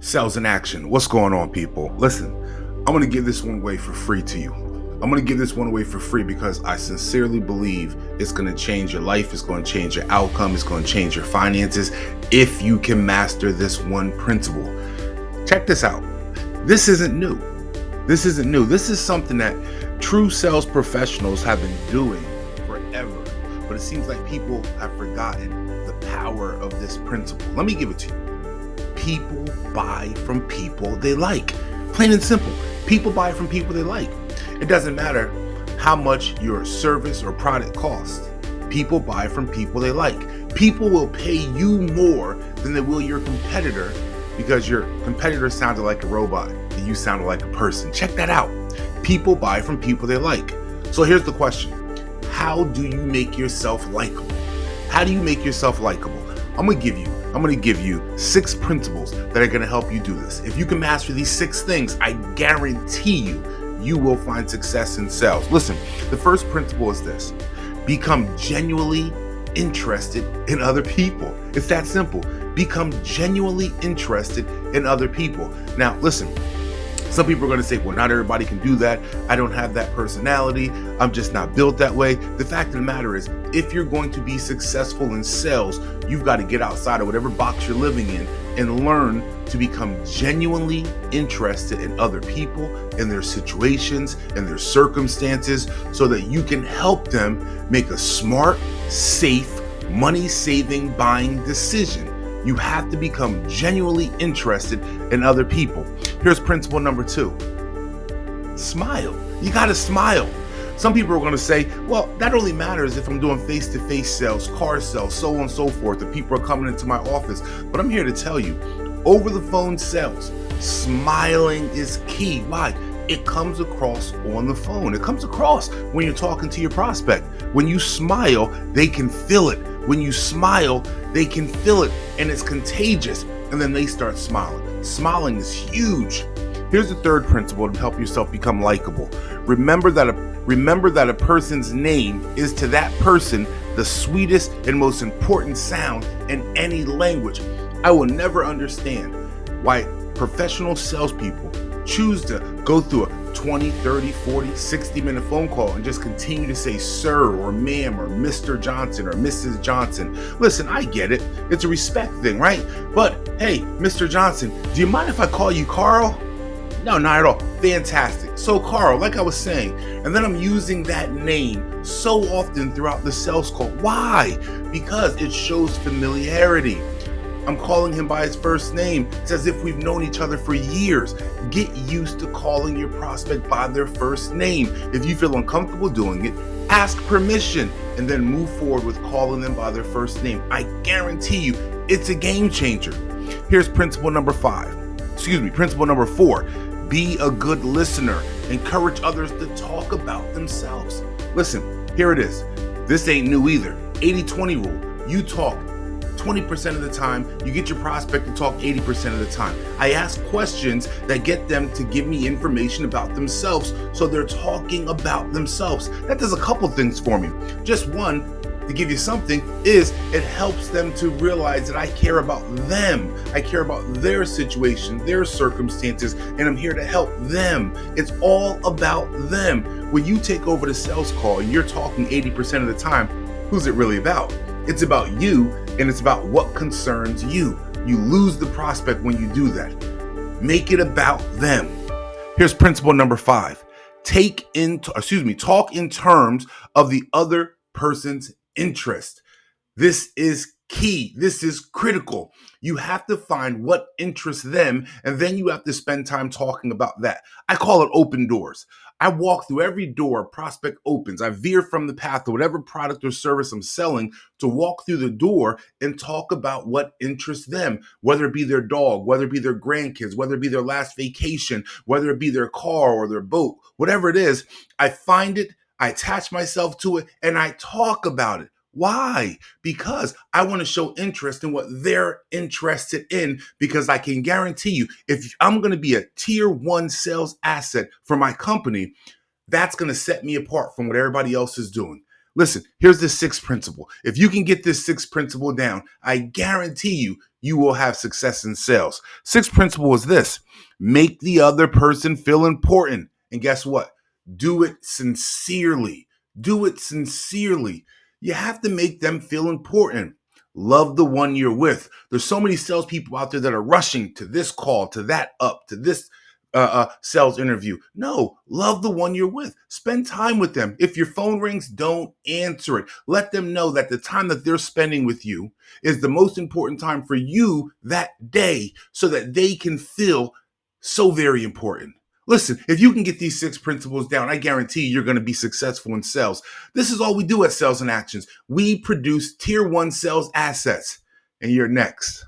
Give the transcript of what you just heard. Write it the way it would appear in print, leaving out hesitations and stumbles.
Sales in action. What's going on, people? Listen, I'm going to give this one away for free to you. I'm going to give this one away for free because I sincerely believe it's going to change your life. It's going to change your outcome. It's going to change your finances if you can master this one principle. Check this out. This isn't new. This isn't new. This is something that true sales professionals have been doing forever. But it seems like people have forgotten the power of this principle. Let me give it to you. People buy from people they like. Plain and simple. People buy from people they like. It doesn't matter how much your service or product costs. People buy from people they like. People will pay you more than they will your competitor because your competitor sounded like a robot and you sounded like a person. Check that out. People buy from people they like. So here's the question. How do you make yourself likable? How do you make yourself likable? I'm going to give you 6 principles that are going to help you do this. If you can master these 6 things, I guarantee you will find success in sales. Listen, the first principle is this. Become genuinely interested in other people. It's that simple. Become genuinely interested in other people. Now, listen. Some people are going to say, well, not everybody can do that. I don't have that personality. I'm just not built that way. The fact of the matter is, if you're going to be successful in sales, you've got to get outside of whatever box you're living in and learn to become genuinely interested in other people, in their situations, in their circumstances, so that you can help them make a smart, safe, money-saving buying decision. You have to become genuinely interested in other people. Here's principle number 2. Smile. You got to smile. Some people are going to say, well, that only matters if I'm doing face-to-face sales, car sales, so on and so forth, if people are coming into my office. But I'm here to tell you, over the phone sales, smiling is key. Why? It comes across on the phone. It comes across when you're talking to your prospect. When you smile, they can feel it. When you smile, they can feel it, and it's contagious, and then they start smiling. Smiling is huge. Here's the third principle to help yourself become likable. Remember that a person's name is to that person the sweetest and most important sound in any language. I will never understand why professional salespeople choose to go through a 20, 30, 40, 60-minute phone call and just continue to say sir or ma'am or Mr. Johnson or Mrs. Johnson. Listen, I get it. It's a respect thing, right? But hey, Mr. Johnson, do you mind if I call you Carl? No, not at all. Fantastic. So Carl, like I was saying, and then I'm using that name so often throughout the sales call. Why? Because it shows familiarity. I'm calling him by his first name. It's as if we've known each other for years. Get used to calling your prospect by their first name. If you feel uncomfortable doing it, ask permission and then move forward with calling them by their first name. I guarantee you, it's a game changer. Here's principle number 4. Be a good listener. Encourage others to talk about themselves. Listen, here it is. This ain't new either. 80-20 rule. You talk 20% of the time, you get your prospect to talk 80% of the time. I ask questions that get them to give me information about themselves, so they're talking about themselves. That does a couple things for me. Just one, to give you something, is it helps them to realize that I care about them. I care about their situation, their circumstances, and I'm here to help them. It's all about them. When you take over the sales call and you're talking 80% of the time, who's it really about? It's about you, and it's about what concerns you. You lose the prospect when you do that. Make it about them. Here's principle number 5. Talk in terms of the other person's interest. This is key. This is critical. You have to find what interests them, and then you have to spend time talking about that. I call it open doors. I walk through every door a prospect opens. I veer from the path of whatever product or service I'm selling to walk through the door and talk about what interests them, whether it be their dog, whether it be their grandkids, whether it be their last vacation, whether it be their car or their boat, whatever it is. I find it, I attach myself to it, and I talk about it. Why? Because I want to show interest in what they're interested in, because I can guarantee you, if I'm going to be a tier 1 sales asset for my company, that's going to set me apart from what everybody else is doing. Listen, here's the sixth principle. If you can get this sixth principle down, I guarantee you, you will have success in sales. Sixth principle is this: make the other person feel important. And guess what? Do it sincerely. Do it sincerely. You have to make them feel important. Love the one you're with. There's so many salespeople out there that are rushing to this call, to that up, to this sales interview. No, love the one you're with. Spend time with them. If your phone rings, don't answer it. Let them know that the time that they're spending with you is the most important time for you that day, so that they can feel so very important. Listen, if you can get these six principles down, I guarantee you're going to be successful in sales. This is all we do at Sales in Actions. We produce tier one sales assets. And you're next.